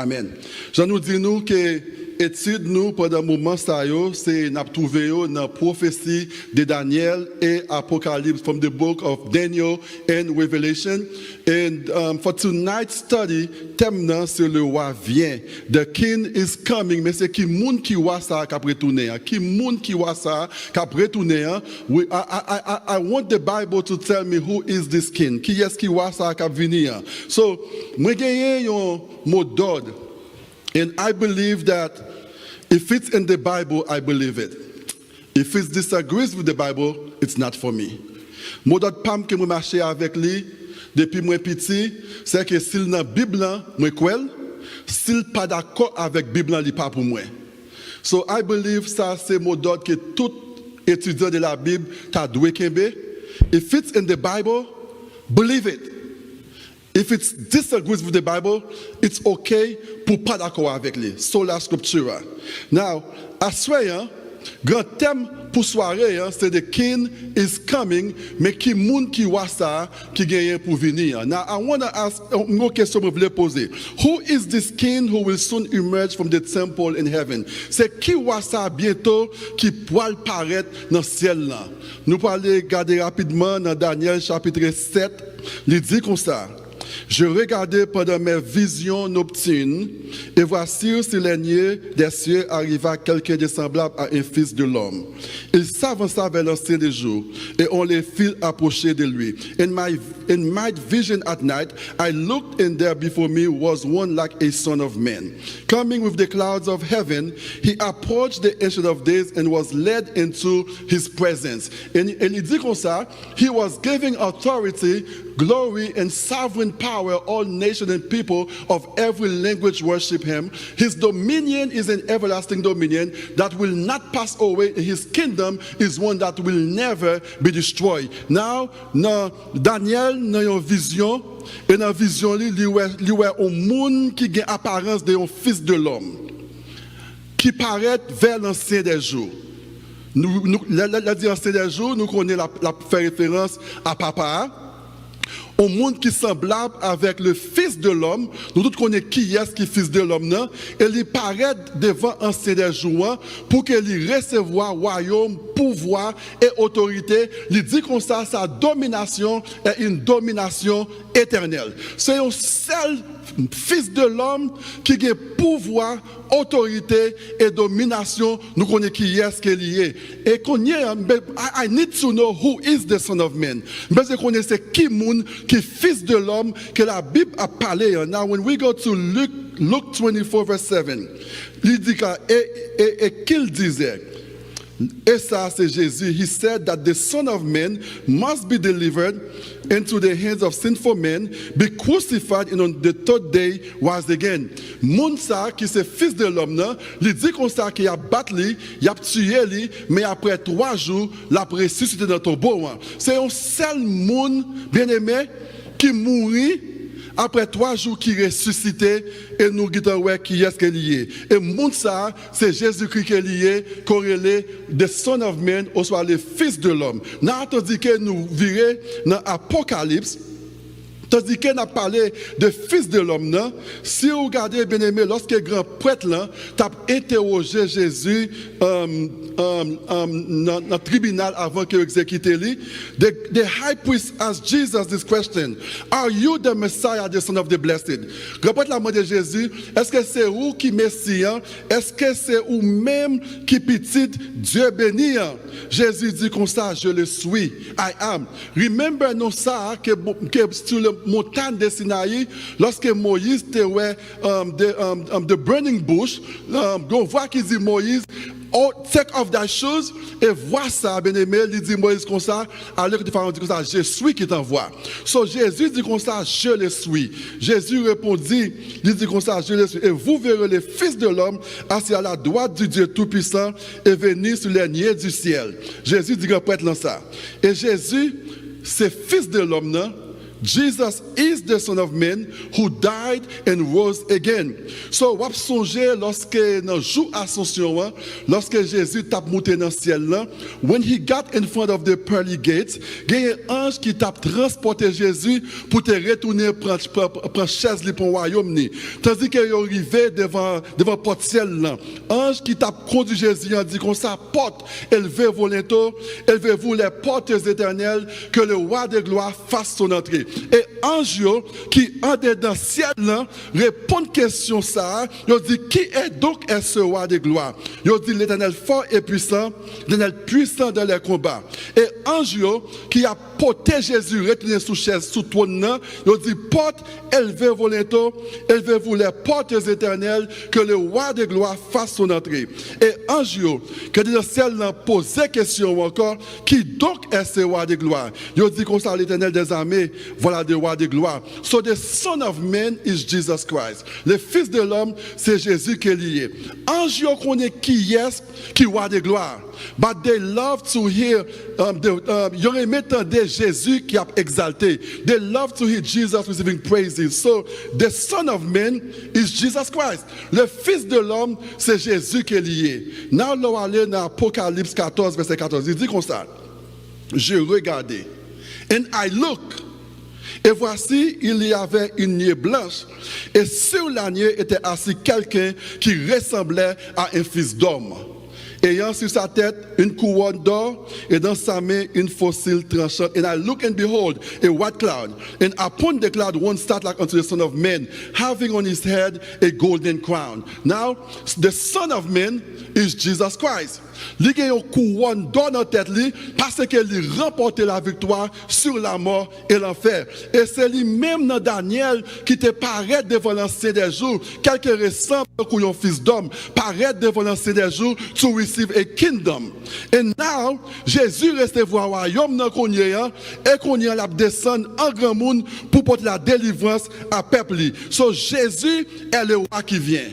Amen. Je nous dis nous que étude nous pendant un moment ça c'est n'a trouvé dans la prophétie de Daniel et Apocalypse from the book of Daniel and Revelation. And for tonight's study, thème sur le roi vient. The king is coming. Mais c'est qui moun qui voit ça qui a retourné. Qui moun qui voit ça qui a retourné. I want the Bible to tell me who is this king. Qui est-ce qui voit ça qui a venir. So, moi j'ai un mot d'ordre. And I believe that if it's in the Bible, I believe it. If it disagrees with the Bible, it's not for me. Mot d'ordre pam que moi marcher avec lui depuis moi petit, c'est que s'il dans Bible, moi crois, s'il pas d'accord avec Bible, il pas pour moi. So I believe ça c'est mot d'ordre que tout étudiant de la Bible t'a doué kembe. If it's in the Bible, believe it. If it disagrees with the Bible, it's okay pour pas d'accord avec lui. Sola Scriptura. Now, à soir, grand thème pour soirée, c'est the king is coming, mais qui moun qui voit ça, qui gagne pour venir. Now, I want to ask une question que je voulais poser. Who is this king who will soon emerge from the temple in heaven? C'est qui voit ça bientôt, qui pourra paraître dans le ciel là? Nous allons regarder rapidement dans Daniel chapitre 7. Il dit comme ça. Je regardais pendant mes visions nocturnes, et voici sur les nids des cieux arriva quelqu'un de semblable à un fils de l'homme. Il s'avança vers l'ancien des jours, et on les fit approcher de lui. In my vision at night, I looked, and there before me was one like a son of man. Coming with the clouds of heaven, he approached the Ancient of Days and was led into his presence. And il dit comme ça, he was giving authority, glory, and sovereign power. All nations and people of every language worship him. His dominion is an everlasting dominion that will not pass away. His kingdom is one that will never be destroyed. Now, Daniel n'a une vision, et dans la vision, il y a un monde qui a l'apparence d'un fils de l'homme, qui paraît vers l'ancien des jours. La dit ancien des jours, nous connaissons la fait référence à papa. Au monde qui est semblable avec le Fils de l'homme, nous tous connaissons qui est qui Fils de l'homme, non? Et il paraît devant ancien des jours pour qu'il recevoir royaume, pouvoir et autorité. Il dit comme ça, sa domination est une domination éternelle. C'est un seul Fils de l'homme qui a pouvoir, autorité et domination. Nous connaissons qui est qu'il est. Et qu'on y est, I need to know who is the Son of Man. Mais je connais c'est qui moun qui est fils de l'homme que la Bible a parlé. Now when we go to Luke 24 verse 7, il dit et qu'il disait. Et ça, c'est Jésus. He said that the Son of Man must be delivered into the hands of sinful men, be crucified, and on the third day rise again. Mounsa, qui c'est fils de l'homme, il dit comme ça qu'il a battu, il a tué, mais après 3 jours, il a ressuscité dans ton beau. C'est un seul monde, bien aimé, qui mourit. Après 3 jours qui ressuscité et nous guitons qui est-ce qu'il y est. Et monde ça, c'est Jésus-Christ qui est lié, corrélé the Son of Man, ou soit le Fils de l'homme. N'a tandis que nous virons dans Apocalypse, tandis qu'on a parlé de Fils de l'homme, si vous regardez bien aimé, lorsque le grand prêtre t'a interrogé Jésus dans le tribunal avant qu'il exécute lui, the high priest asked Jesus this question: Are you the Messiah, the Son of the Blessed? Le grand prêtre l'a demandé à Jésus, est-ce que c'est vous qui Messie? Est-ce que c'est vous même qui petit Dieu béni? Jésus dit comme ça, je le suis, I am. Remember non ça que sur le montagne de Sinaï, lorsque Moïse était the burning bush, on voit qu'il dit Moïse, oh, take off thy shoes, et vois ça, bien aimé, il dit Moïse comme ça, alors que les Pharaons dit comme ça, je suis qui t'envoie. So Jésus dit comme ça, je le suis. Jésus répondit, il dit comme ça, je le suis. Et vous verrez le Fils de l'homme assis à la droite du Dieu Tout-Puissant et venir sur les niais du ciel. Jésus dit que prêtre là ça. Et Jésus, c'est Fils de l'homme, Jesus is the Son of Man who died and rose again. So, wap songe lorsque dans jour ascension, lorsque Jésus t'a monté dans le ciel là, when he got in front of the pearly gates, il y a un ange qui t'a transporté Jésus pour te retourner prendre chaise li pour le royaume ni. Tandis que il arrivé devant porte ciel là, ange qui t'a conduit Jésus en dit comme ça porte élevez volonto, élevez-vous les portes éternelles que le roi de gloire fasse son entrée. Et ange qui en dedans ciel là répond question ça, il dit qui est donc ce roi de gloire? Il dit l'Éternel fort et puissant, l'Éternel puissant dans les combats. Et ange qui a porté Jésus retourné sous chaise sous trône là, il dit porte élevez volonto, élevez-vous les portes éternelles que le roi de gloire fasse son entrée. Et ange que dans ciel là posait question encore qui donc est ce roi de gloire? Il dit comme ça l'Éternel des armées, voilà le roi de gloire. So the Son of Man is Jesus Christ. Le Fils de l'homme, c'est Jésus qui est lié. Ange connaît qui est qui roi de gloire. But they love to hear you entendez Jésus qui a exalté. They love to hear Jesus receiving praises. So the Son of Man is Jesus Christ. Le Fils de l'homme, c'est Jésus qui est lié. Now, nous allons dans Apocalypse 14, verset 14. Il dit comme ça. Je regardais. And I look. Et voici, il y avait une nuée blanche. Et sur la nuée était assis quelqu'un qui ressemblait à un fils d'homme. Ayant sur sa tête une couronne d'or et dans sa main une fossile tranchante. And I look and behold a white cloud. And upon the cloud one sat like unto the Son of Man, having on his head a golden crown. Now, the Son of Man is Jesus Christ. Il a une couronne d'or dans la tête parce qu'il remporté la victoire sur la mort et l'enfer. Et c'est lui-même dans Daniel qui te paraît devant l'ancien des jours, quelqu'un ressemble à un fils d'homme, paraît devant l'ancien des jours to receive a kingdom. And now, Jésus recevra un royaume dans Konye et Konye la descend en grand monde pour porter la délivrance à peuple. So Jésus est le roi qui vient.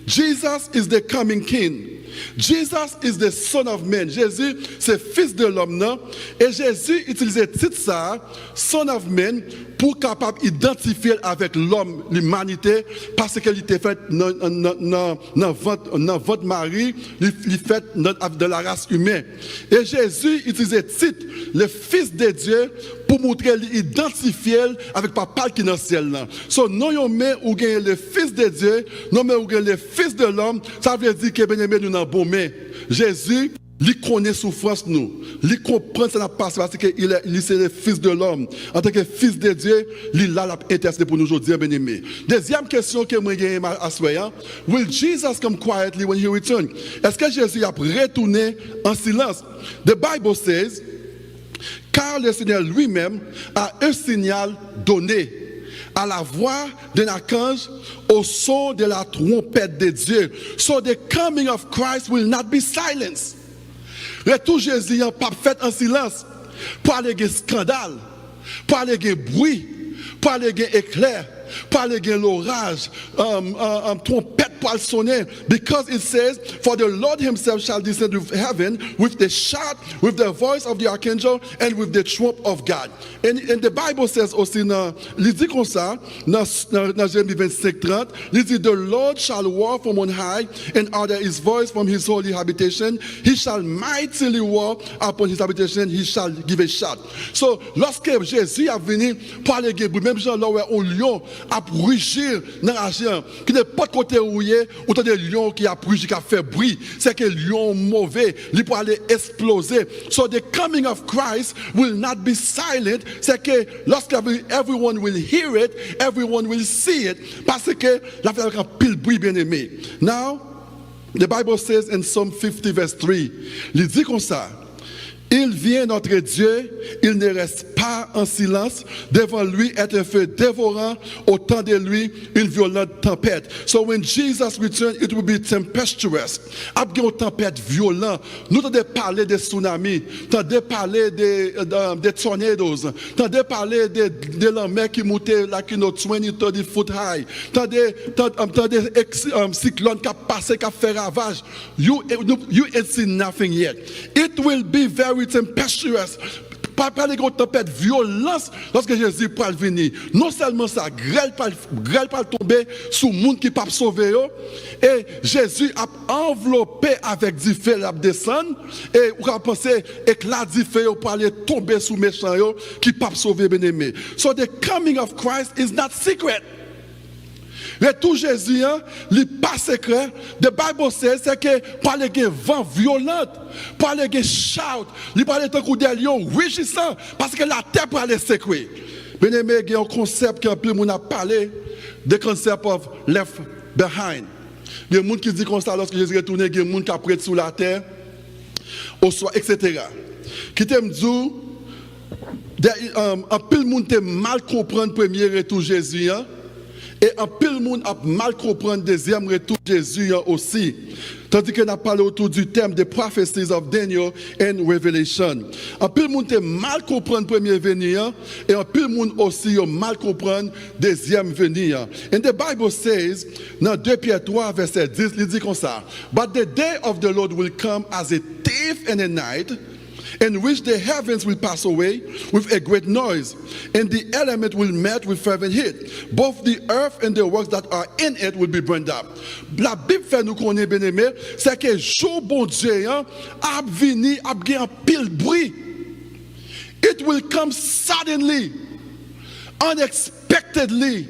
Jesus is the coming king. Jesus is the Son of Man. Jésus, c'est fils de l'homme, non? Et Jésus utilisait titre ça, Son of Man, pour capable identifier avec l'homme, l'humanité, parce qu'il était fait dans votre Marie, il fait de la race humaine. Et Jésus utilisait titre, le Fils de Dieu, pour montrer l'identifier avec papa qui est dans le ciel là. So, non, on met ou gagne le Fils de Dieu, non, mais ou gagne le Fils de l'homme, ça veut dire que bien aimé nous dans bon mais. Jésus, il connaît souffrance nous. Il comprend ça n'a pas parce que il c'est le Fils de l'homme. En tant que Fils de Dieu, il a intercédé pour nous aujourd'hui, bien aimé. Deuxième question que moi j'ai à soir, will Jesus come quietly when he returns? Est-ce que Jésus a retourné en silence? The Bible says, car le Seigneur lui-même a un signal donné à la voix d'un archange, au son de la trompette de Dieu. So the coming of Christ will not be silenced. Retour Jésus n'est pas fait en silence. Pour aller de scandale, pour aller de bruit, pour aller de éclair, pour aller de l'orage, trompette pour sonner. Because it says, for the Lord himself shall descend to heaven with the shout, with the voice of the archangel, and with the trump of God. And the Bible says aussi, il dit comme ça, dans Jérémie 25:30, il dit, the Lord shall war from on high, and utter his voice from his holy habitation. He shall mightily war upon his habitation, he shall give a shout. So, lorsque Jésus a venu pour aller guérir, même Jean là où un lion a rugir dans l'argent, qui n'est pas de côté rouillé, autant de lion qui a rugir, qui a fait bruit, c'est que lion mauvais, il peut aller exploser. So the coming of Christ will not be silent, c'est que lorsque everyone will hear it, everyone will see it, parce que la fait avec un pile bruit bien aimé. Now, the Bible says in Psalm 50 verse 3, il dit comme ça, il vient notre Dieu, il ne reste pas en silence. Devant lui est un feu dévorant. Au temps de lui, une violente tempête. So when Jesus returns, it will be tempestuous. Après une tempête violente, nous t'entendons parler des tsunamis, t'entendons parler des tornadoes, t'entendons parler de la mer qui montait like 20-30 foot high, t'entendons cyclone qui a passé, qui a fait ravage. You ain't seen nothing yet. It will be very tempestuous. Pas les grosses tempêtes, violence lorsque Jésus parle venir. Non seulement ça, grêle parle tomber sur le monde qui pas sauver. Et Jésus a enveloppé avec du feu, il a descendu. Et on a pensé, éclat du feu pour aller tomber sur les méchants qui pas sauver bien-aimé. So the coming of Christ is not secret. Retour Jésus, il n'est pas secret. The Bible says c'est que par les vents violents, par les shout, il parle de coup de lion rugissant, parce que la terre pour aller secret. Bien aimé, il y a un concept que plus monde a parlé, the concept of left behind. Il y a des gens qui disent comme ça lorsque Jésus est retourné, il y a des gens qui ont pris sous la terre, au soir, etc. Qui t'aime dire, un peu de monde a mal comprendre le premier retour Jésus. Et un peu de monde a mal comprendre le deuxième retour de Jésus aussi. Tandis qu'on a parlé autour du thème des prophecies of Daniel and Revelation. Un peu de monde a mal comprendre le premier venir et un peu de monde aussi a mal comprendre le deuxième venir. And the Bible says, dans 2 Pierre 3, verset 10, il dit comme ça. But the day of the Lord will come as a thief in the night, in which the heavens will pass away with a great noise, and the element will melt with fervent heat. Both the earth and the works that are in it will be burned up. La Bible fait nous connaître, bien aimé, c'est que jour bon Dieu a venu, a gagné un pile bruit. It will come suddenly, unexpectedly.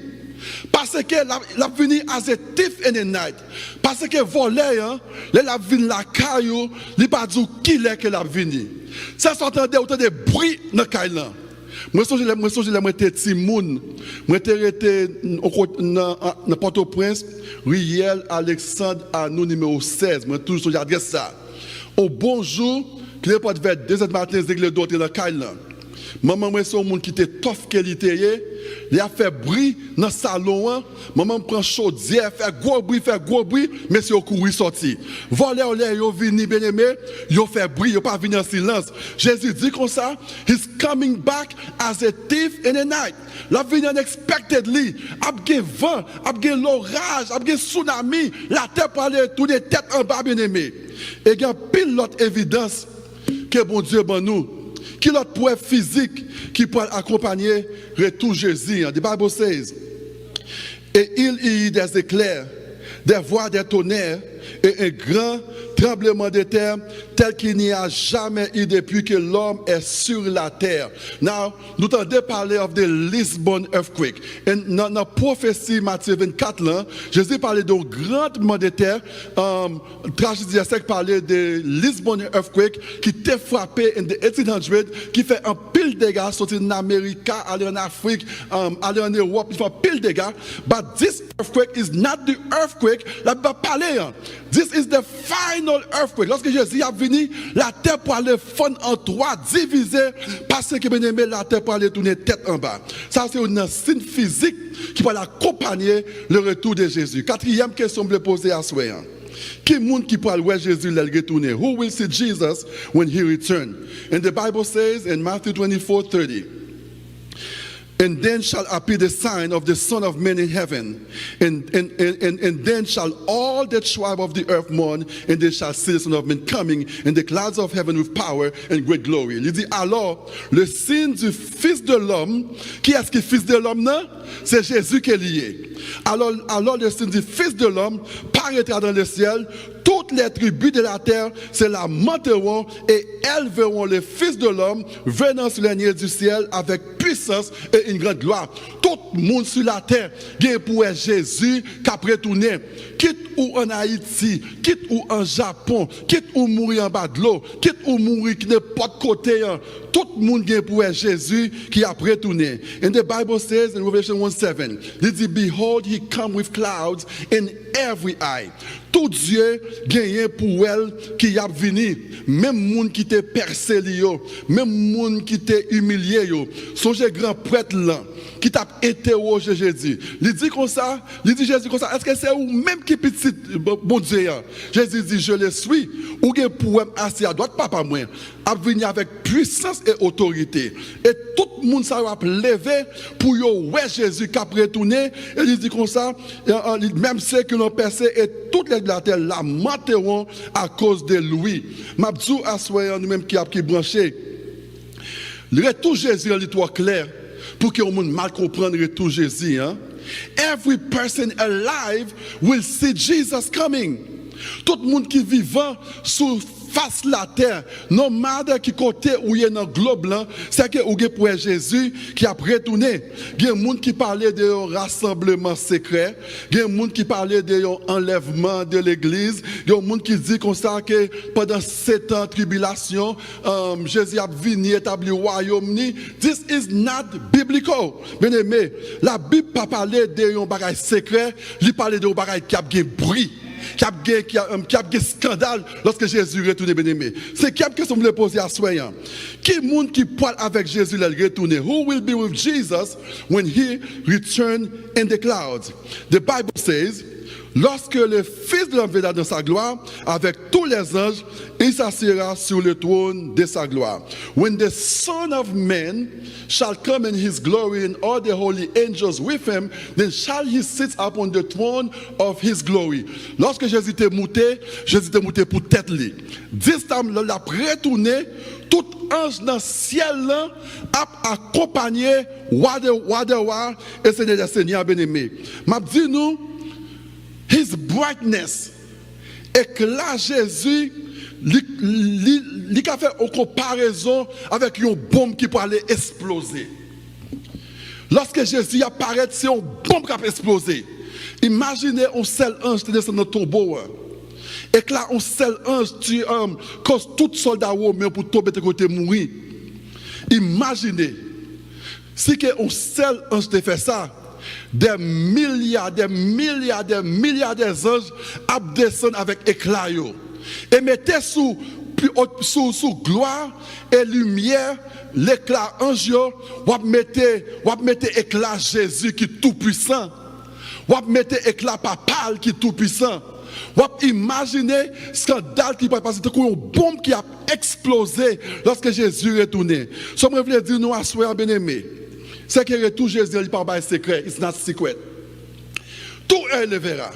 Parce que la venu as a thief in the night. Parce que voler, la venu la caillou, il pas dit qui est que la venu. Ça s'entendait autant de bruit dans la caille là. Moi songe moi était petit moun. Moi était dans Port-au-Prince, Riel Alexandre Anou numéro 16. Moi toujours j'adresse ça. Au bonjour, qui est pas vers 2h du matin, c'est le d'autres dans la caille là. Maman, moi, c'est un monde qui était tough qualité. Il a fait bruit dans le salon. Maman prend chaudière, fait gros bruit, mais c'est au courrier sorti. Voleur, yo vini bien aimé, yo fait bruit, yo pas venu en silence. Jésus dit comme ça, he's coming back as a thief in the night. La vini unexpectedly, abge vent, abge l'orage, abge tsunami, la terre pour aller tourner tête en bas bien aimé. Et il y a pile l'autre évidence que bon Dieu ban nous. Qui l'autre preuve physique qui peut accompagner le retour Jésus. The Bible says, et il y eut des éclairs, des voix, des tonnerres et un grand tremblement de terre tel qu'il n'y a jamais eu depuis que l'homme est sur la terre. Now, nous entendons parler of the Lisbon earthquake. Et dans la prophétie Matthieu 24, là, Jésus parlait d'un grand tremblement de terre. Tragédie parlait de Lisbon earthquake qui t'a frappé en 1800, qui fait un pile de dégâts, sorti en Amérique, aller en Afrique, aller en Europe, il fait un pile de dégâts. But this earthquake is not the earthquake. La Bible parler. This is the final earthquake. Lorsque Jésus a venu, la terre pour aller fondre en trois, diviser, parce que bien aimé, la terre pour aller tourner tête en bas. Ça, c'est un signe physique qui va accompagner le retour de Jésus. Quatrième question que je vais poser à soi. Qui est qui pourra voir Jésus le retourner? Who will see Jesus when he returns? And the Bible says in Matthew 24:30. And then shall appear the sign of the Son of Man in heaven. And then shall all the tribe of the earth mourn, and they shall see the Son of Man coming in the clouds of heaven with power and great glory. Il dit alors, le signe du Fils de l'homme, qui est-ce qui est Fils de l'homme, non? C'est Jésus qui est lié. Alors le signe du Fils de l'homme paraîtra dans le ciel. Toutes les tribus de la terre se lamenteront et elles verront le Fils de l'homme venant sur les nuées du ciel avec puissance et une grande gloire. Tout le monde sur la terre vient pour Jésus qui a retourné. Quitte ou en Haïti, quitte ou en Japon, quitte ou mourir en bas de l'eau, quitte ou mourir qui n'est pas de côté. Tout le monde vient pour Jésus qui a retourné. And the Bible says in Revelation 1:7, il dit, behold, he come with clouds in every eye. Tout Dieu gagne pour elle qui a venu. Même monde qui t'a percé, même monde qui t'a humilié, songez grand prêtre là, qui t'a interrogé Jésus. Il dit comme ça, il dit Jésus comme ça, est-ce que c'est vous même qui petit bon Dieu? Jésus dit, je le suis. Ou bien pour assis à droite, papa moi, à venir avec puissance et autorité. Et tout le monde ça va lever pour ouais Jésus qui a retourné. Et il dit comme ça, même ceux qui l'ont percé et toutes les la terre lamenteront à cause de lui. Mabdou Assoyan nous-mêmes qui a branché. Le retour Jésus est trop clair pour que le monde mal comprenne le retour Jésus. Hein? Every person alive will see Jesus coming. Tout le monde qui vivant sur face la terre, non matter qui côté où il est dans le globe là, c'est que où pour Jésus qui a retourné. Il y a des gens qui parlaient de rassemblement secret, il y a des gens qui parlaient de enlèvement de l'église, il y a des gens qui disent comme ça que pendant 7 ans de tribulation, Jésus a venu établir le royaume. This is not biblical. Bien aimé, la Bible pas parler de un bagage secret, il parle de un bagage qui a un bruit. Qui a un scandale lorsque Jésus retourne, bien-aimé. C'est quelle question que vous voulez poser à Soyant? Qui est le monde qui parle avec Jésus là retourne? Who will be with Jesus when he return in the clouds? The Bible says, lorsque le Fils de l'homme viendra dans sa gloire, avec tous les anges, il s'assiera sur le trône de sa gloire. When the Son of Man shall come in his glory and all the holy angels with him, then shall he sit upon the throne of his glory. Lorsque Jésus était monté pour tête li. This time, l'a retourné, tout ange dans le ciel là, a accompagné Wadawa et Seigneur bien-aimé. M'a dit nous, his brightness, éclat Jésus, il a fait en comparaison avec une bombe qui peut aller exploser. Lorsque Jésus apparaît, c'est une bombe qui a explosé. Imaginez un seul ange qui descend dans le tombeau. Et que là, un seul ange cause tout soldat romain pour tomber de côté mourir. Imaginez, si un seul ange te fait ça, des milliards d'anges descendent avec éclat. Et mettez sous gloire et lumière l'éclat ange, ou mettez éclat Jésus qui est tout puissant. Ou mettez éclat papal qui est tout puissant. Ou imaginez scandale qui peut passer, c'est une bombe qui a explosé lorsque Jésus est retourné. Ce que je voulais dire nous à soi bien-aimé, c'est que le retour Jésus n'est pas un secret, it's not secret. Tout œil le verra.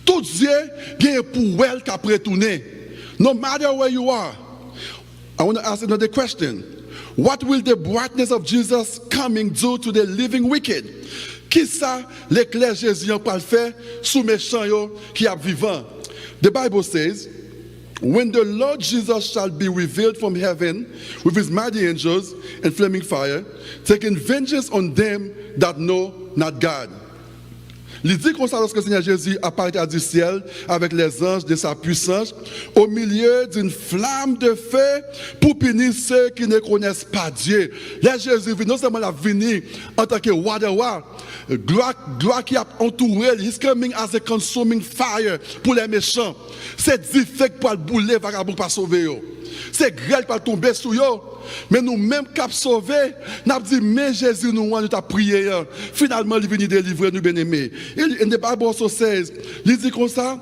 Tout Dieu a pour elle qui a retourné. No matter where you are. I want to ask another question. What will the brightness of Jesus coming do to the living wicked? Qui ça l'éclair Jésus en parle faire sous méchant yo qui a vivant? The Bible says, when the Lord Jesus shall be revealed from heaven with his mighty angels and flaming fire, taking vengeance on them that know not God. Il dit comme ça lorsque le Seigneur Jésus apparaît du ciel avec les anges de sa puissance au milieu d'une flamme de feu pour punir ceux qui ne connaissent pas Dieu. Là, Jésus vient non seulement venir en tant que Wadawa, gloire qui a entouré, he's coming as a consuming fire pour les méchants. C'est difficile pour le bouler, vagabond pas sauver. C'est grêle pour tomber sur eux. Mais nous-mêmes, cap sauvé, nous avons dit, mais Jésus nous a prié. Finalement, il est venu délivrer nous, bien-aimés. And the Bible also says, il dit comme ça,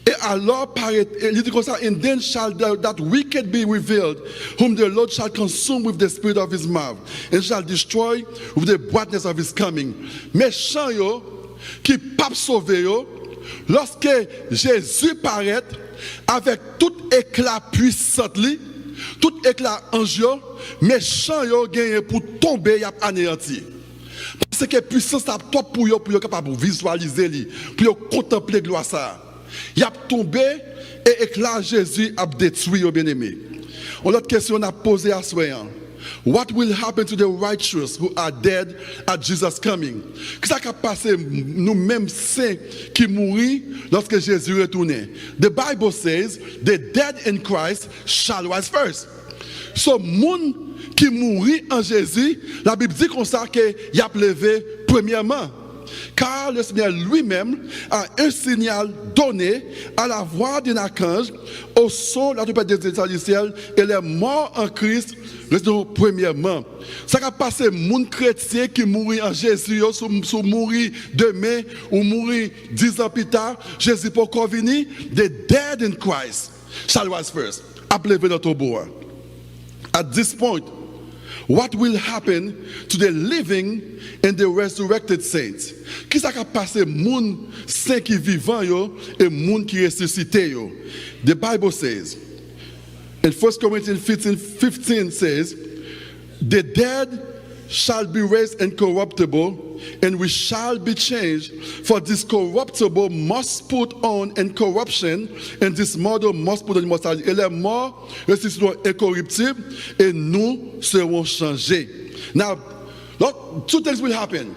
et alors, il dit comme ça, and then shall that wicked be revealed, whom the Lord shall consume with the spirit of his mouth, and shall destroy with the brightness of his coming. Méchant yo, qui pas sauvé yo, lorsque Jésus paraît, avec tout éclat puissant, tout éclat ange, méchant yo gagné pour tomber, y a anéanti. Parce que puissance a toi pour yo capable visualiser li, pour yo contempler gloire ça. Y a tombé et éclat Jésus a détruit yo bien-aimé. On autre question a posé à Soyant. What will happen to the righteous who are dead at Jesus coming? Qu'est-ce qui a passé nous-mêmes saints qui mourent lorsque Jésus retourne? The Bible says, the dead in Christ shall rise first. So, moun qui mourit en Jésus, la Bible dit comme ça qu'il a levé premièrement. Car le Seigneur lui-même a un signal donné à la voix d'un archange, au son de la trompette du ciel, et les morts en Christ resteront premièrement. Ça va passer mon chrétien qui mourit en Jésus, soit mourir demain ou mourir 10 ans plus tard, Jésus pour encore venir, the dead in Christ shall rise first. Appelez-vous dans ton bois. At this point, what will happen to the living and the resurrected saints? Qui ça va passer moun saint qui vivant yo et moun qui ressuscité yo? The Bible says, in 1 Corinthians 15 says, The dead shall be raised incorruptible, and we shall be changed. For this corruptible must put on incorruption, and this mortal must put on immortality. Et les morts ressusciteront incorruptibles, et nous serons changés. Now, two things will happen.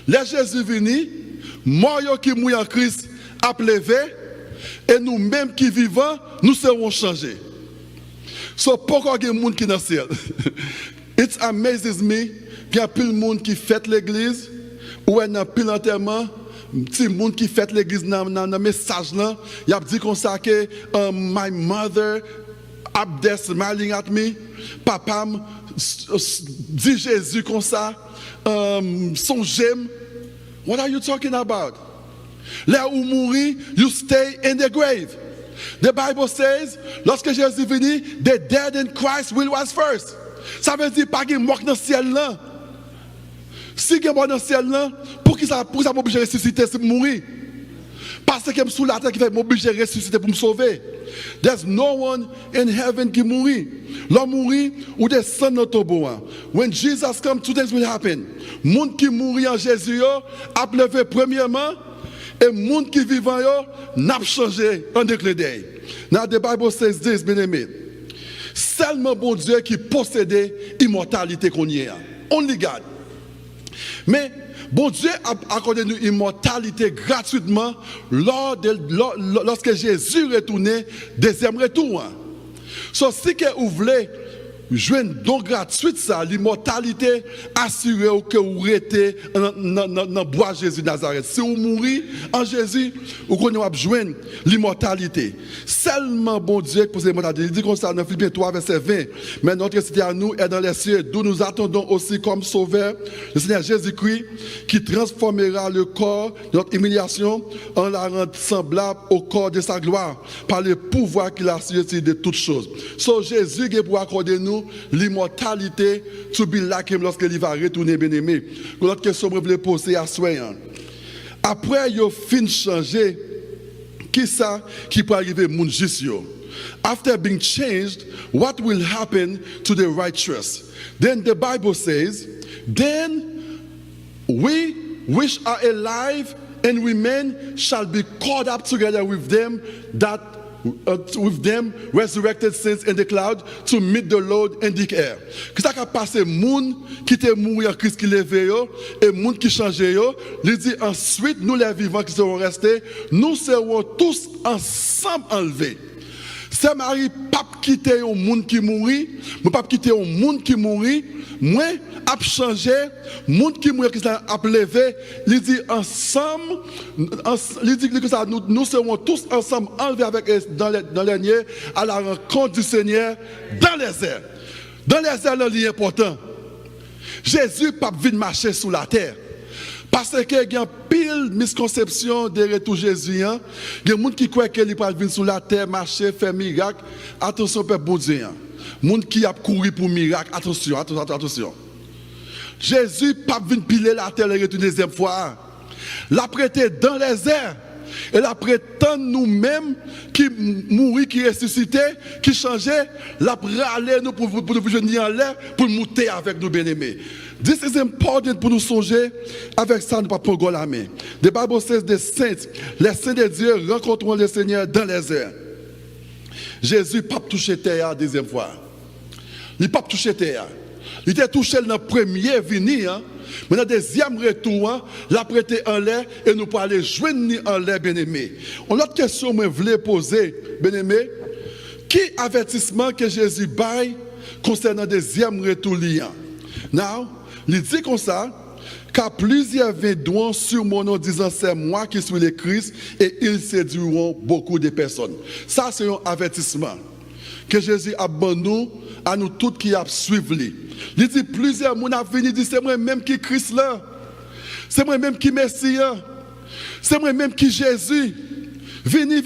Les Jésus vini, morts qui mourent en Christ a levé, et nous-mêmes qui vivons, nous serons changés. So, pourquoi il y a des gens qui sont dans le ciel? It amazes me qu'il y a plein de monde qui fête l'église, ou il y a plein d'enterrements, petit monde qui fête l'église dans le message là, il a dit comme ça que my mother up there smiling at me, papa dit Jésus comme ça, son j'aime. What are you talking about? Là où mourir, you stay in the grave. The Bible says, lorsque Jésus venu, the dead in Christ will rise first. Ça veut dire pas qu'il mort dans le ciel là. Si il mort dans le ciel là, pour qui ça m'oblige à ressusciter, c'est pour mourir. Parce que sous la terre qui fait m'oblige à ressusciter pour me sauver. There's no one in heaven qui mourit. L'homme mourit ou descend dans ton bois. When Jesus comes, two things will happen. Monde qui mourit en Jésus a levé premièrement, et monde qui vivant n'a pas changé en déclin. Now the Bible says this, bien-aimé. Seulement bon Dieu qui possédait immortalité qu'on y a. Only God. Mais bon Dieu a accordé nous immortalité gratuitement lorsque Jésus retournait deuxième retour. So si que vous voulez jouer un don gratuit ça, l'immortalité assurée que vous restez dans le bois Jésus de Nazareth. Si vous mourrez en Jésus, vous connaissez jouer l'immortalité. Seulement bon Dieu possède l'immortalité. Il dit comme ça dans Philippiens 3 verset 20. Mais notre cité à nous est dans les cieux, d'où nous attendons aussi comme sauveur le Seigneur Jésus-Christ, qui transformera le corps de notre humiliation en la rendant semblable au corps de sa gloire par le pouvoir qu'il a assuré de toutes choses. So Jésus est pour accorder nous l'immortalité to be like him lorsque il va retourner, bien-aimé. L'autre question que je voulais poser à Soyan. Après, il a fin changé, qui ça qui peut arriver mon juste? After being changed, what will happen to the righteous? Then the Bible says, then we which are alive and remain shall be caught up together with them resurrected saints in the cloud to meet the Lord in the air. Qu'est-ce qui a passé moun qui était mort en Christ qui levé et moun qui changé yo, il dit ensuite nous les vivants qui seront restés, nous serons tous ensemble enlevés. C'est Marie pas quitter un monde qui mourit, moi pas quitter un monde qui mourit, moi a changé, monde qui mourit qui s'est levé, il dit ensemble, il dit que ça nous serons tous ensemble enlevés avec dans les niais à la rencontre du Seigneur dans les airs. Dans les airs, c'est important. Jésus pas venu marcher sous la terre. Parce qu'il y a pile misconception de retour Jésus. Il y a des gens qui croient qu'il va venir sur la terre, marcher, faire miracle. Attention, peuple bon Dieu. Les gens qui ont couru pour miracle, attention. Jésus n'a pas venu piler la terre et retourner deuxième fois. Il a prêté dans les airs. Et la prétend nous-mêmes qui mourir, qui ressusciter, qui changer, la râler nous pour nous venir en l'air, pour monter avec nous bien-aimés. This is important pour nous songer avec ça, nous ne pouvons pas la main. The Bible says the saints, les saints de Dieu rencontreront le Seigneur dans les airs. Jésus n'a pas touché terre la deuxième fois. Il n'a pas touché terre. Il était touché dans le premier venu, mais dans le deuxième retour, l'a prêté en l'air et nous pouvons aller joindre en l'air, bien-aimé. Une autre question que je voulais poser, bien-aimé, qui avertissement que Jésus baille concernant le deuxième retour liant? Now, il dit comme ça, car plusieurs viendront sur mon nom disant c'est moi qui suis le Christ et ils séduiront beaucoup de personnes. Ça, c'est un avertissement que Jésus abandonne à nous tous qui a suivi. Il dit plusieurs personnes ont venu dire c'est moi-même qui Christ là. C'est moi-même qui Messie. C'est moi-même qui Jésus. Vini.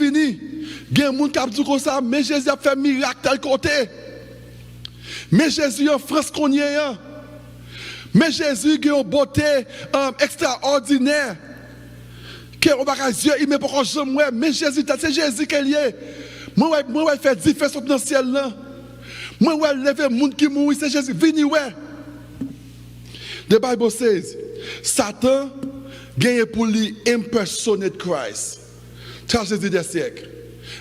Il y a des gens qui ont dit comme ça, mais Jésus a fait un miracle tel côté. Mais Jésus en France qu'on y est. Mais Jésus qui a une beauté extraordinaire. Que on va dire il met pas jamais mais Jésus c'est Jésus qui est. Moi fait différence dans le ciel là. Moi lever monde qui mourit c'est Jésus vini ouais. The Bible says, Satan gagne pour lui impersonate Christ. C'est Jésus des siècles.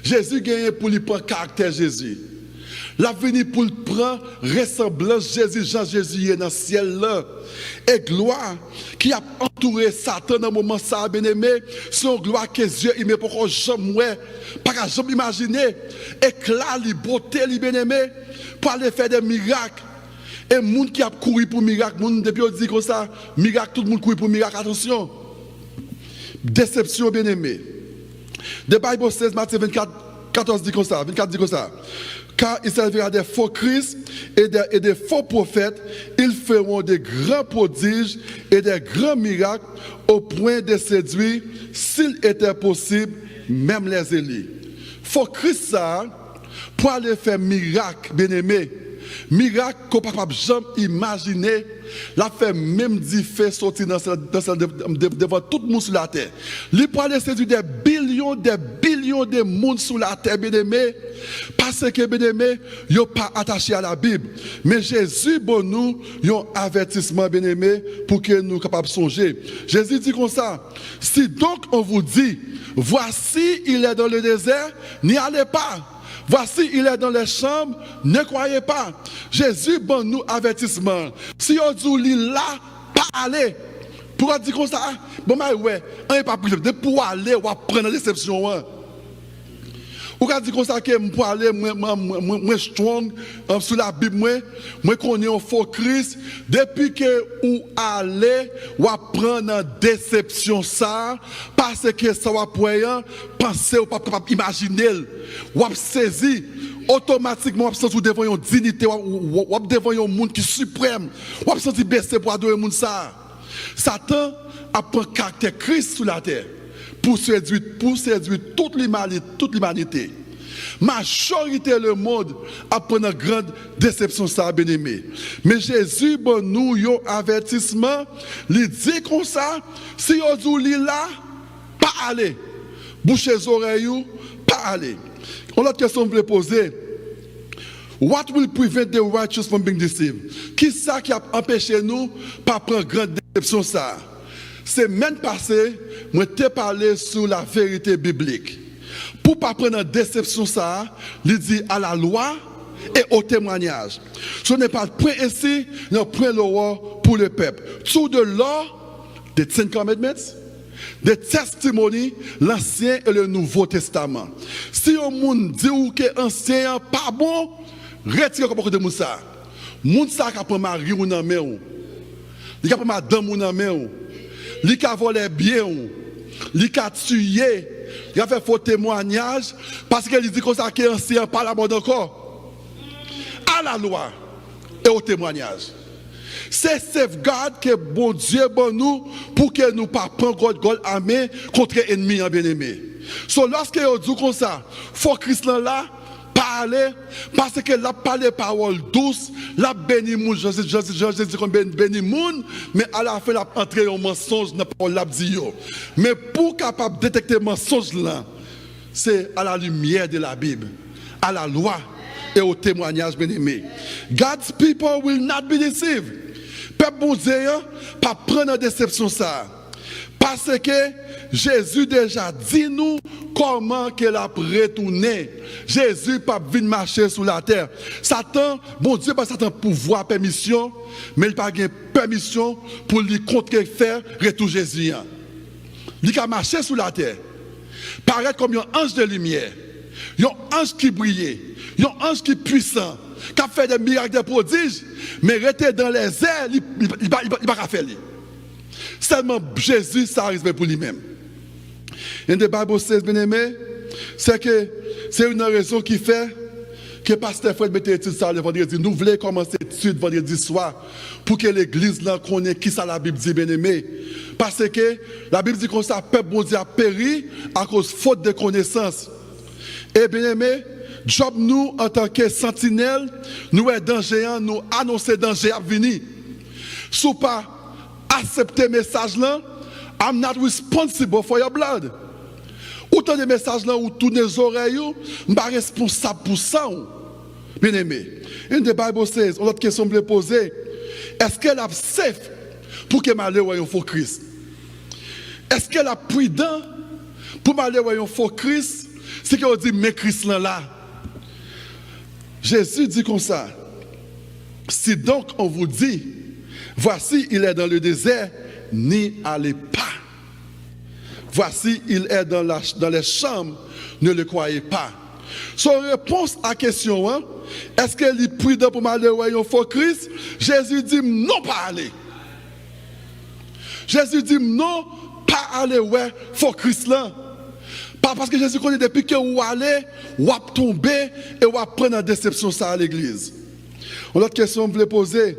Jésus gagne pour lui prendre caractère Jésus. La venu pour prendre ressemblance Jésus, Jean Jésus est dans le ciel là. Et gloire qui a entouré Satan dans le moment ça, bien-aimé, c'est une gloire que Dieu il met pour qu'on jamais, pas qu'à jamais imaginer. Éclat, beauté, bien-aimé, pour aller faire des miracles. Et les gens qui a couru pour miracle, depuis on dit comme ça, miracle, tout le monde court pour miracle, attention. Déception, bien-aimé. The Bible says, Matthieu 24, 14 dit comme ça, 24 dit comme ça. Car il servira des faux Christ et des faux prophètes, ils feront des grands prodiges et des grands miracles au point de séduire, s'il était possible, même les élites. Faux Christ, ça, pour aller faire miracle, bien-aimé, miracle qu'on ne peut pas jamais imaginer, la fait même dit fait sortir devant tout le monde sur la terre. Il peut aller séduire des billions de monde sur la terre, bien-aimé, parce que, bien-aimé, ils ne sont pas attachés à la Bible. Mais Jésus, bon nous, il y a un avertissement, bien-aimé, pour que nous soyons capables de songer. Jésus dit comme ça, si donc on vous dit, voici, il est dans le désert, n'y allez pas. Voici, il est dans les chambres, ne croyez pas. Jésus, bon nous, avertissement. Si on dit là, pas aller. Pour dire comme ça, bon, mais ouais, on n'est pas privé. Pour aller, on va prendre la déception. Ou quand dit comme ça que pour aller moi strong sur la Bible moi connais un faux Christ depuis que ou aller ou prendre en déception ça parce que ça va pour penser ou pas capable imaginer ou saisir automatiquement on sent devant une dignité ou devant un monde qui suprême ou senti baisser pour adorer monde ça. Satan a pris caractère Christ sur la terre pour séduire toute l'humanité. Majorité le monde a pris une grande déception ça bien-aimé. Mais Jésus bon nous un avertissement, il dit comme ça, si on dit là, pas aller. Bouchez les oreilles, pas aller. On a une question que je voulais poser. What will prevent the righteous from being deceived? Qui ça qui a empêché nous pas prendre grande déception ça? C'est même passé, moi t'ai parlé sur la vérité biblique. Pour ne pas prendre une déception ça, il dit à la loi et au témoignage. Ce n'est pas le point ici, mais le point loi pour le peuple. Tout de l'or, des Ten Commandments, des testimonies, l'Ancien et le Nouveau Testament. Si on dit que l'Ancien n'est pas bon, retirez comme de Moussa. Moussa qui a pris mari ou nan main, il a pris madame ou nan main, il a volé bien, il a tué, il a fait faux témoignage parce qu'il dit que ça qui est ancien pas la mode encore. À la loi et au témoignage. C'est safeguard que bon Dieu bon nous pour que nous ne pas prendre God à main contre l'ennemi en bien-aimé. So lorsque on dit comme ça, faut Christ là parler parce que la parler parole douce, la béni moun, Jésus comme béni moun, mais à la fin la entrer en mensonge dans parole la dit yo. Mais pour capable détecter mensonge là, c'est à la lumière de la Bible, à la loi et au témoignage bien-aimé. God's people will not be deceived. Peuple bon Dieu pas prendre en déception ça. Parce que Jésus déjà dit nous comment qu'elle a retourné. Jésus pas venir marcher sur la terre. Satan, bon Dieu pas Satan pouvoir permission, mais il pas gain permission pour lui contrefaire retour Jésus. Il a marché sur la terre. Paraître comme un ange de lumière. Un ange qui brillait, un ange qui est puissant, qui a fait des miracles, des prodiges, mais rester dans les airs, il ne va pas faire. Seulement Jésus, ça arrive pour lui-même. Et the Bible says, bien-aimé, c'est que c'est une raison qui fait que Pasteur Fred mette étude ça le vendredi. Nous voulons commencer l'étude vendredi soir pour que l'église là connaisse qui ça la Bible dit, bien-aimé. Parce que la Bible dit qu'on ça, peuple bon Dieu a péri à cause faute de connaissance. Et bien-aimé, job nous en tant que sentinelle, nous est danger, nous annoncer danger à venir. Si pas accepter message là, I'm not responsible for your blood. Autant de messages là où tourner les oreilles, je ne suis pas responsable pour ça. Bien aimé. And the Bible says, on a une question à poser. Est-ce qu'elle a safe pour que m'aller voir un faux Christ. Est-ce qu'elle a prudent pour m'aller voir un faux Christ? C'est qu'on dit, mais Christ là. Jésus dit comme ça. Si donc on vous dit, voici il est dans le désert, n'y allez pas. Voici il est dans les chambres, ne le croyez pas. Son réponse à la question, hein, est-ce qu'elle est prudent pour m'aller voir un faux Christ? Jésus dit non, pas aller. Jésus dit non, pas aller voir faux Christ là. Pas parce que Jésus connaît depuis que vous allez, vous allez tomber et vous allez prendre en déception ça à l'église. Une autre question que je voulais poser.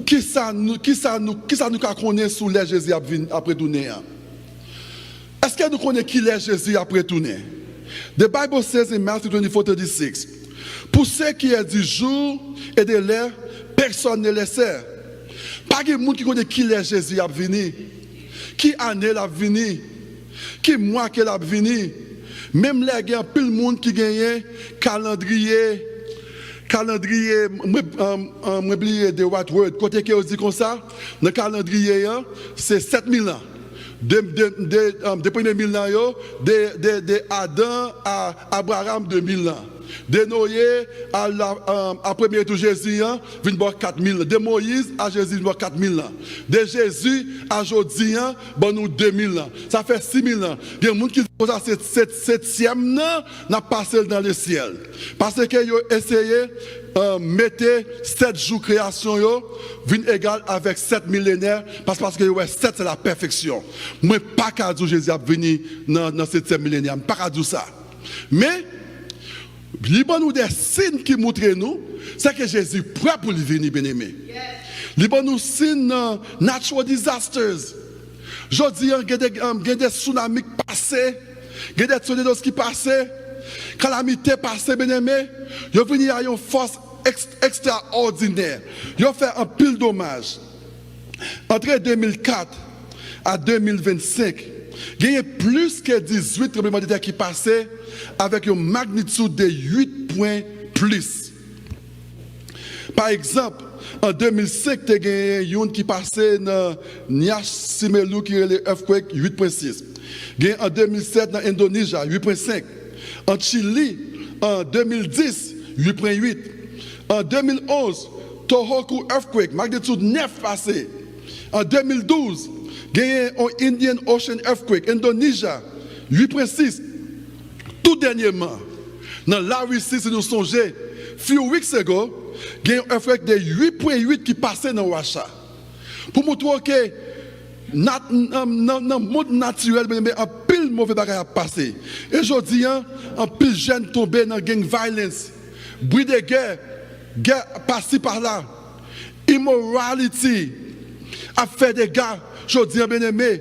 Qui ça nous connaît sous les Jésus après tourner? Est-ce que nous connaissons qui est Jésus après tourner? The Bible says in Matthew 24:36, pour ceux qui est du jour et de l'heure, personne ne le sait. Pas de monde qui connaît qui est Jésus après venir. Qui année l'a venir? Qui mois qu'elle a venir? Même les gens, plus le monde qui gagne calendrier, moi oublié de what word, côté qui on dit comme ça, le calendrier, c'est 7000 ans. De premiers 1000 ans, de Adam à Abraham 2000 ans. De Noé à premier tour Jésus, il y a 4000 ans. De Moïse à Jésus, il y a 4000 ans. De Jésus à Jodi, il y a 2000 ans. Ça fait 6000 ans. Il y a des gens qui disent que c'est 7e an, n'a passé dans le ciel. Parce qu'ils ont essayé de mettre 7 jours de création, viennent égal avec 7 millénaires, parce que 7 c'est la perfection. Moi, pas qu'à dire Jésus a venu dans 7e millénaire, pas qu'à dire ça. Mais, il y a des signes qui montrent nous, c'est que Jésus est prêt pour venir, bien-aimé. Il y a des signes natural disasters. Je dis, il y a des tsunamis qui passent, il y a des tornados qui passent, calamité passée, bien-aimé. Il y a venu à une force extraordinaire. Il a fait un pile d'hommage. Entre 2004 à 2025, il y a plus que 18 tremblements de terre qui passaient avec une magnitude de 8 points plus. Par exemple, en 2005, il y a un qui passait dans Nias Simelu qui est l'earthquake 8.6. En 2007, dans l'Indonésie, 8.5. En Chili, en 2010, 8.8. En 2011, Tohoku earthquake, magnitude 9 passé. En 2012, il y a un Indian Ocean earthquake, Indonésie, 8.6. Tout dernièrement, dans la Russie, si nous songeons, few weeks ago, il y a un earthquake de 8.8 qui passait dans Russia. Pour montrer que dans le monde naturel, un pile mauvais bagage a passé. Et je dis, un pile jeune tombé dans la gang violence, bruit de guerre passé par là, immorality a fait des gars, je dis, bien aimé.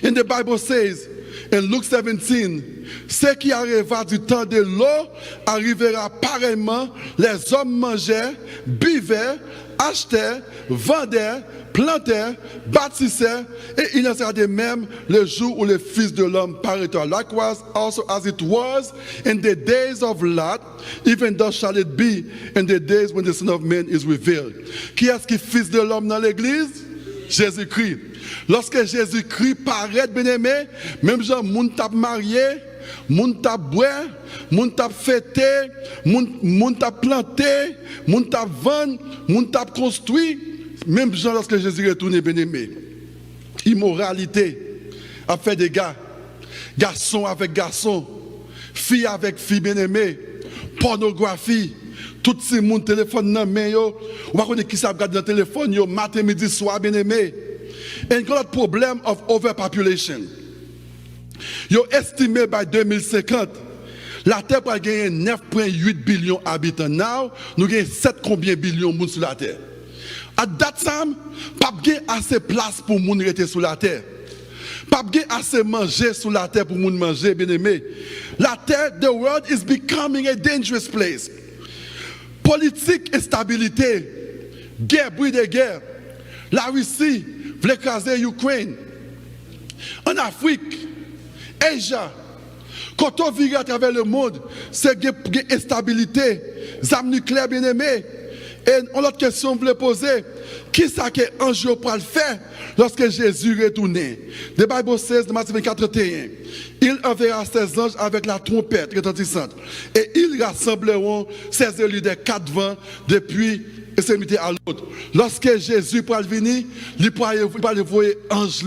And the Bible says, in Luke 17, ce qui arriva du temps de l'eau arrivera pareillement. Les hommes mangeaient, buvaient, achetaient, vendaient, plantaient, bâtissaient, et il en sera de même le jour où le Fils de l'homme paraîtra. Likewise, also as it was in the days of Lot, even thus shall it be in the days when the Son of Man is revealed. Qui est-ce qui est Fils de l'homme dans l'église? Jésus-Christ. Lorsque Jésus-Christ paraît, bien-aimé, même gens, moun tap marié, moun tap boire, moun tap fêté, moun tap planté, moun tap vendre, moun tap construit, même gens, lorsque Jésus retourne, bien-aimé. Immoralité a fait des gars, garçon avec garçon, fille avec fille, bien-aimé, pornographie. Tout ces monde téléphone dans main yo, on va connaître qui ça regarde dans téléphone yo matin midi soir bien-aimé. And got a problem of overpopulation. Yo estimé by 2050 la terre va gagner 9.8 billions d'habitants. Now, nous gagnons 7 combien billions de monde sur la terre. At that time, pas gain assez place pour monde rester sur la terre. Pas gain assez manger sur la terre pour monde manger bien-aimé. La terre, the world is becoming a dangerous place. Politique et stabilité, guerre, bruit de guerre. La Russie veut écraser l'Ukraine. En Afrique, Asia, quand on vit à travers le monde, c'est une instabilité, des armes nucléaires bien aimées. Et une autre question que je voulais poser, qui ça que ange pour le faire lorsque Jésus retournait? The Bible says, dans Matthieu 24, 31, il enverra ses anges avec la trompette retentissante et ils rassembleront ses élus des quatre vents depuis extrémité à l'autre. Lorsque Jésus pourra venir, il pourra envoyer ange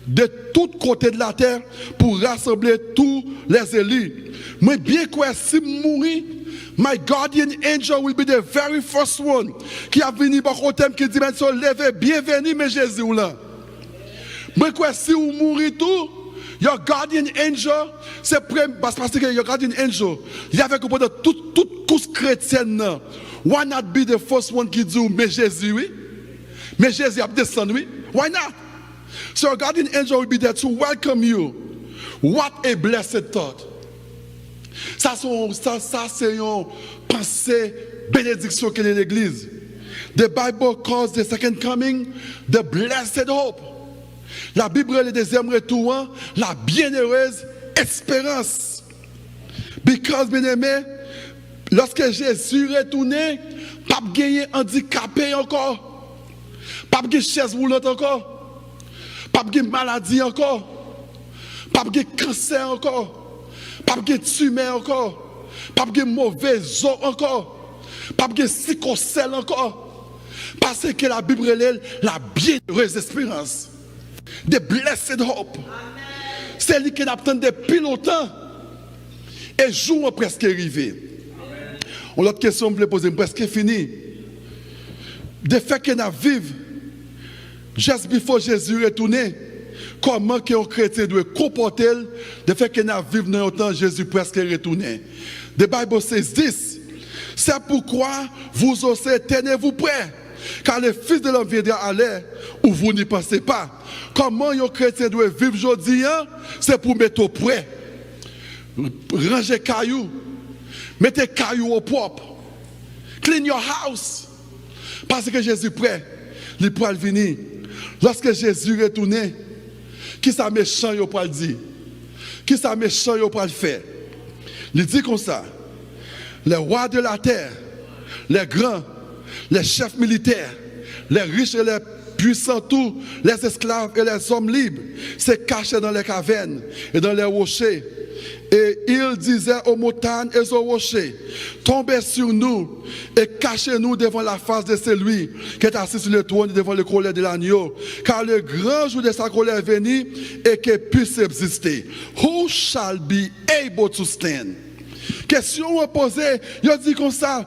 de tous côtés de la terre pour rassembler tous les élus. Mais bien que si mourir, my guardian angel will be the very first one qui a venu par côté qui dit maintenant levez bienvenue mais Jésus là. Mais quoi si vous mourrez tout, your guardian angel c'est parce que your guardian angel il y avait que pendant toute course chrétienne là, why not be the first one qui dit mais Jésus oui? Mais Jésus a descendu oui? Why not? So your guardian angel will be there to welcome you. What a blessed thought. Ça c'est une pensée, bénédiction que l'Église. The Bible calls the second coming the blessed hope. La Bible, le deuxième retour, la bienheureuse espérance. Because, bien aimé, lorsque Jésus retournait, pas gagner handicapé encore, pas gagner chaise roulante encore, pas gagner maladie encore, pas gagner cancer encore. Pas de tumeur encore, pas de mauvais os encore, pas de psychocèle encore. Parce que la Bible est la bienheureuse espérance. The blessed hope. C'est lui qui attend depuis longtemps. Et jour presque arrivé. On a l'autre question que je poser, presque fini. De fait que nous vivons, juste before Jésus retourné, comment qu'un chrétien doit comporter de fait que nous vivons dans le temps Jésus presque retourné. The Bible says this. C'est pourquoi vous aussi tenez-vous prêts, car le Fils de l'homme viendra à l'heure où vous n'y pensez pas. Comment un chrétien doit vivre aujourd'hui, c'est pour mettre au prêt. Ranger cailloux, mettez cailloux au propre. Clean your house. Parce que Jésus prêt, il pourra venir. Lorsque Jésus retourné, qui ça méchant yo pour le dire? Qui ça méchant yo pour le faire? Il dit comme ça. Les rois de la terre, les grands, les chefs militaires, les riches et les puissants, tous les esclaves et les hommes libres, se cachaient dans les cavernes et dans les rochers. Et il disait aux montagnes et aux rochers, tombez sur nous et cachez-nous devant la face de celui qui est assis sur le trône devant le colère de l'agneau, car le grand jour de sa colère est venu et qu'il puisse exister. Who shall be able to stand? Question posée, il dit comme ça,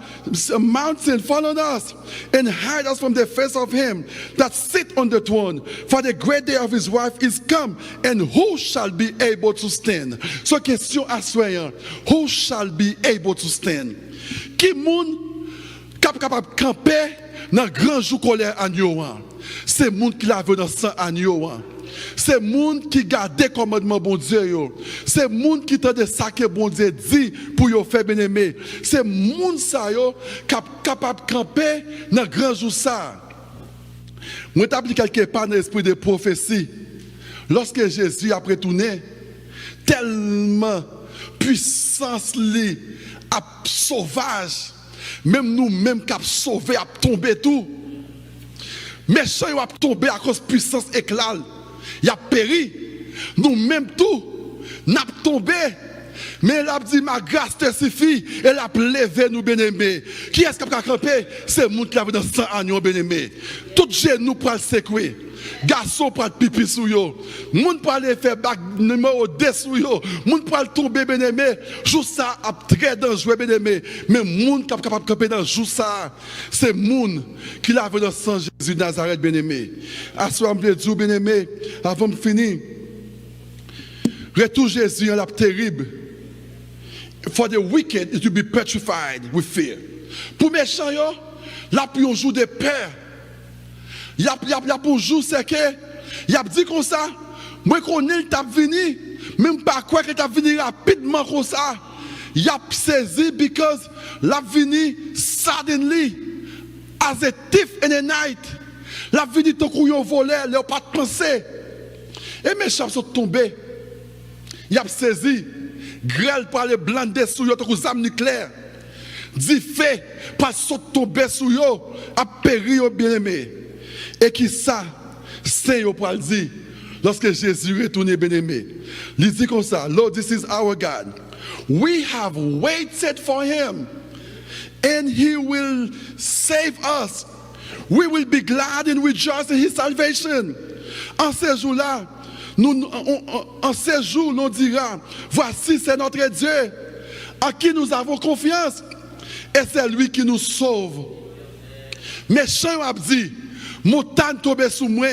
mountain fall on us and hide us from the face of him that sit on the throne, for the great day of his wrath is come, and who shall be able to stand? So question assoyant, who shall be able to stand? Qui moun capable de camper dans grand jour colère agneau? C'est moun qui l'a vu dans sang agneau. C'est le monde qui garde le commandement bon Dieu. C'est le monde qui tente de ça que bon Dieu dit pour vous faire bien aimer. C'est le monde qui est capable de camper dans le grand jour ça. Moi, je quelque part dans l'esprit de prophétie. Lorsque Jésus a retourné, tellement puissance li, sauvage, même nous-mêmes qui avons sauvé, a tombé tout. Méchant a tombé à cause de puissance éclat. Il a péri. Nous-mêmes tout, nous avons tombé. Mais il a dit, ma grâce te suffit. Et il a levé nous bien-aimés. Qui est-ce qui a campé? C'est le monde qui a vu dans 100 ans bien-aimés. Tout genou pour le secouer. Garçon pour le pipi sous yo. Monde pour aller faire bac numéro 2 sous yo. Monde pour aller tomber bien-aimé. Jour ça a très dangereux bien-aimé. Mais monde qui est capable de camper dans jour ça, c'est monde qui l'a vu dans sang Jésus de Nazareth bien-aimé. Assemblée Dieu bien-aimé, avant de finir. Retour Jésus est la terrible. For the wicked it will be petrified with fear. Pour méchant yo, là pour un jour de peur. Il y a pour jour c'est que il a dit comme ça, moi connais t'a venu, même pas quoi que t'a venu rapidement comme ça. Il a saisi because l'a venu suddenly as a thief in the night. L'a venu ton couillon volé, il a pas de pensée. Et mes chats sont tombés. Il a saisi grêle par les blancs sous yo ton arme nucléaire. dit fait, pas saute tomber sous yo, a péri au bien-aimé. Et qui ça, c'est yo pour le dire, lorsque Jésus retourne bien-aimé. Il dit comme ça, Lord, this is our God. We have waited for him, and he will save us. We will be glad and rejoice in his salvation. En ces jours-là, en ces jours, nous dira, voici c'est notre Dieu, à qui nous avons confiance, et c'est lui qui nous sauve. Méchant a dit, montagne tombe sous moi,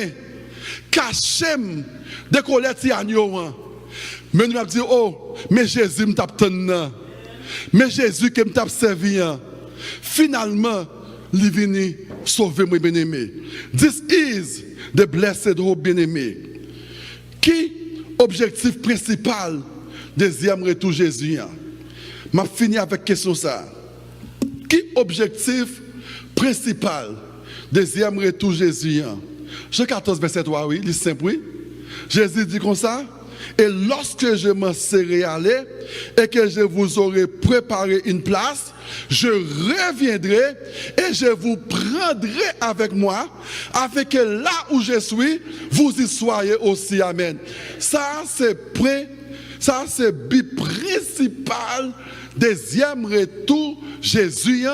cachem de colette y agneau. Mais nous a dit, oh, mais Jésus me tape tant, mais Jésus qui me tape servi. Finalement, il vient sauver mon bien-aimé. This is the blessed hope, bien-aimé. Qui objectif principal deuxième retour Jésus? Je finis avec question ça. Qui objectif principal deuxième retour Jésus? Jean 14, verset 3, oui, il est simple, oui. Jésus dit comme ça. Et lorsque je m'en serai allé et que je vous aurai préparé une place, je reviendrai et je vous prendrai avec moi, afin que là où je suis, vous y soyez aussi. Amen. Ça, c'est but principal, deuxième retour Jésus,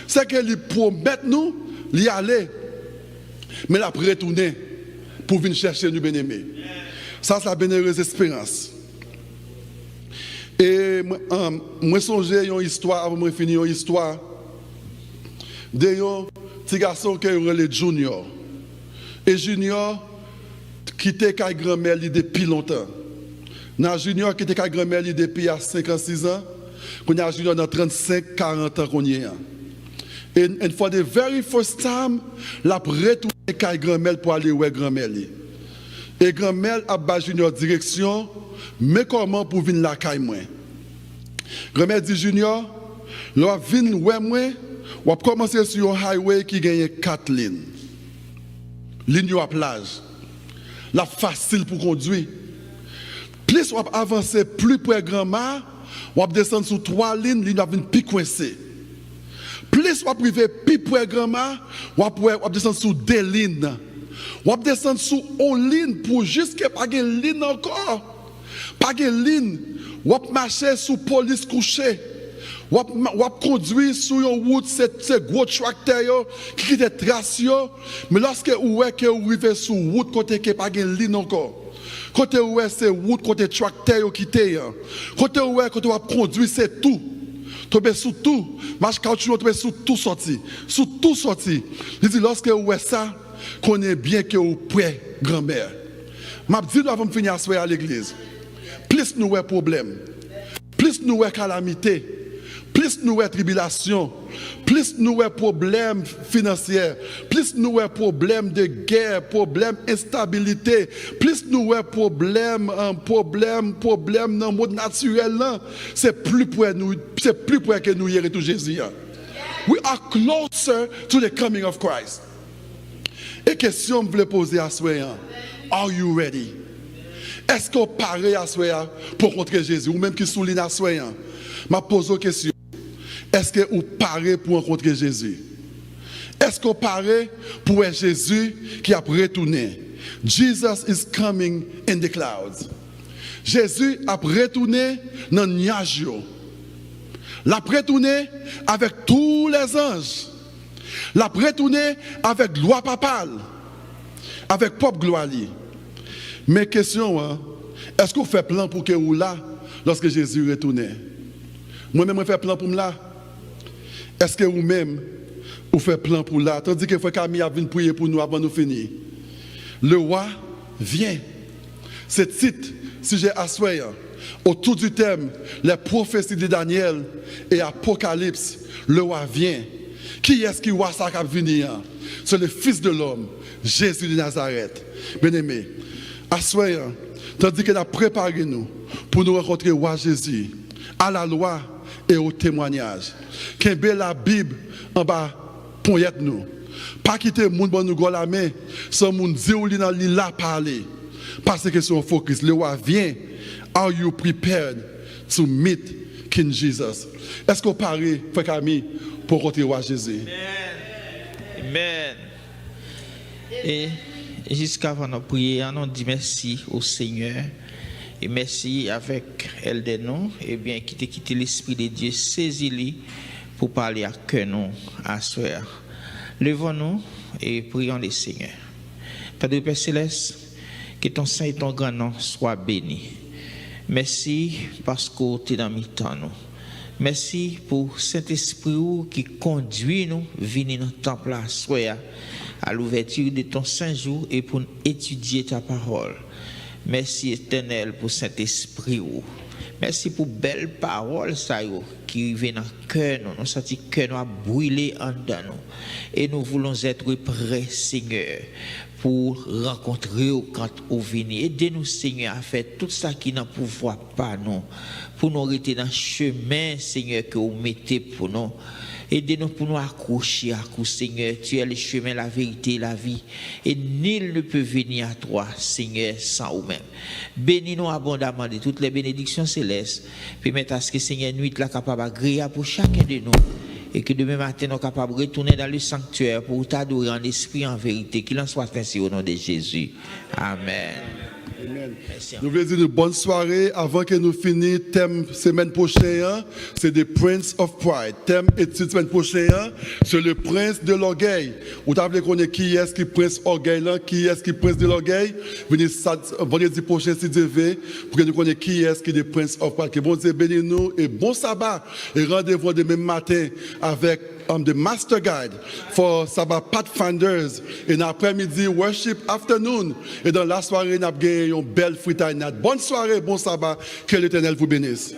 c'est qu'il promet nous d'y aller, mais après retourner pour venir chercher nous bien-aimés. Ça, c'est la bénéreuse espérance. Et moi, songe une histoire, avant de finir une histoire, de un petit garçon qui est Junior. Et Junior, qui était avec grand-mère depuis longtemps. Dans Junior, qui était avec grand-mère depuis 56 ans, qu'on a Junior dans 35-40 ans qu'on y est. Et for the very first time, la retourné avec grand-mère pour aller voir grand-mère. Et grand-mère a bas Junior direction, mais comment pour venir la caille moi? Grand-mère dit Junior, là venir ouais moi, on va commencer sur un highway qui gagne 4 lignes. Ligne à plage. La facile pour conduire. Plus on va avancer plus près grand-mère, on va descendre sur 3 lignes, ligne va venir plus coincée. Plus on va priver plus près grand-mère, on va descendre sur 2 lignes. On va descendre sous une ligne pour jusqu'à pas une ligne encore. Pas une ligne. On va marcher sous police couchée. On va conduire sur une route, c'est gros tracteur qui est tracé. Mais lorsque vous arrivez sur une route, côté qui pas une ligne encore. Côté où c'est route, côté tracteur qui est. Côté où vous conduire, c'est tout. Tomber sous tout. Marche caoutchouc, tomber sous tout sorti. Sous tout sorti. Il dit lorsque vous avez ça, connaît bien que vous prêt grand-mère. M'a dit nous avons fini à l'église. Plus nous avons problème, plus nous avons calamité, plus nous avons tribulation, plus nous avons problème financier, plus nous avons problème de guerre, problème d'instabilité, plus nous avons problème dans le monde naturel, c'est plus près que nous y tout Jésus. We are closer to the coming of Christ. Et question que je voulais poser à Soya, are you ready? Est-ce qu'on paraît à Soya pour rencontrer Jésus? Ou même qui souligne à Soya, je pose une question. Est-ce que vous paraît pour rencontrer Jésus? Est-ce qu'on paraît pour être Jésus qui a retourné? Jesus is coming in the clouds. Jésus a retourné dans le nuage. Il a retourné avec tous les anges. La retourné avec gloire papale, avec propre gloire. Mais question, est-ce qu'on fait plan pour que vous là, lorsque Jésus retourne? Moi-même, je fais plan pour là. Est-ce que vous-même, vous faites plan pour là? Tandis que Camille a venu prier pour nous avant de finir. Le roi vient. Ce titre, sujet assoyé, autour du thème, les prophéties de Daniel et Apocalypse, le roi vient. Qui est-ce qui voit ça qui va venir? C'est le Fils de l'homme, Jésus de Nazareth. Bien-aimé, assoyez, tandis qu'il a préparé nous pour nous rencontrer roi Jésus, à la loi et au témoignage. Qu'il y ait la Bible en bas, pour nous. Pas quitter le monde pour nous la main, sans nous dire où il a parlé. Parce que c'est un focus. Le roi vient. Are you prepared to meet King Jesus. Est-ce qu'on parie, frère Camille, pour côté roi Jésus? Amen. Et jusqu'avant de prier, on dit merci au Seigneur. Et merci avec elle de nous, et bien qui t'a quitté l'Esprit de Dieu, saisis-le pour parler à cœur nous, à soir. Levons-nous et prions le Seigneur. Père Père Céleste, que ton Saint et ton grand nom soient bénis. Merci parce que tu es dans mi-temps nous. Merci pour Saint-Esprit qui conduit nous venir dans le temple à soir, à l'ouverture de ton Saint-Jour et pour étudier ta parole. Merci Éternel pour Saint-Esprit. Merci pour belles paroles qui viennent dans le cœur. Nous sentons que nous a brûlé en dedans nous. Et nous voulons être prêts, Seigneur, pour rencontrer quand vous venez. Aidez-nous, Seigneur, à faire tout ça qui n'a pouvoir pas nous. Pour nous rester dans le chemin, Seigneur, que vous mettez pour nous. Aidez-nous pour nous accrocher à coup, Seigneur. Tu es le chemin, la vérité et la vie. Et nul ne peut venir à toi, Seigneur, sans vous-même. Bénis-nous abondamment de toutes les bénédictions célestes. Permettez à ce que, Seigneur, nuit la capable agréable pour chacun de nous. Et que demain matin, nous sommes capables de retourner dans le sanctuaire pour t'adorer en esprit, en vérité. Qu'il en soit ainsi au nom de Jésus. Amen. Amen. Nous voulons dire une bonne soirée avant que nous finissions. Thème semaine prochaine, c'est The Prince of Pride. Thème étude semaine prochaine, c'est le prince de l'orgueil. Vous savez connaître qui est-ce qui prince orgueil là, qui est-ce qui prince de l'orgueil. Venez vendredi prochain si Dieu veut pour que nous connaissions qui est-ce qui est le prince of pride. Que bon Dieu bénisse nous et bon sabbat et rendez-vous demain matin avec the master guide for Sabbath Pathfinders in après-midi worship afternoon et dans la soirée nous avons une belle fritade. Bonne soirée, bon sabbat, que l'Éternel vous bénisse.